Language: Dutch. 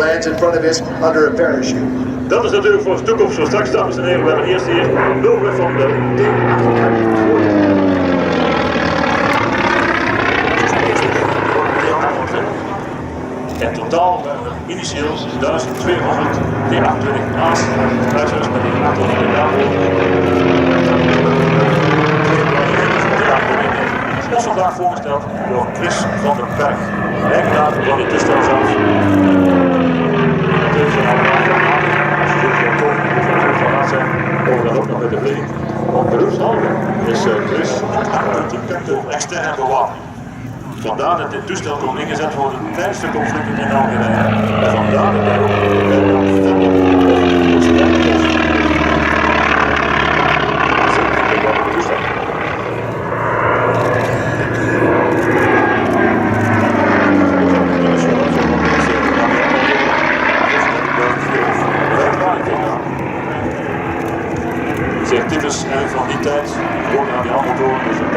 lands in front of us under a parachute. Dat is natuurlijk voor de toekomst zo straks, dames en heren. We hebben eerst hier Wilbert van de in totaal initieel 1200 D28 A's huishuis met een aantal van de ons vandaag voorgesteld door Chris van den Berg, eigenaar van het toestel zelf. Over dat ook nog met de vlieging. Op beroepshalve is Chris die kent de externe bewaking. Vandaar dat dit toestel kon ingezet worden tijdens de conflicten in Algerije. En vandaar dat hij ook typisch van die tijd, gewoon aan die handmotoren, dus een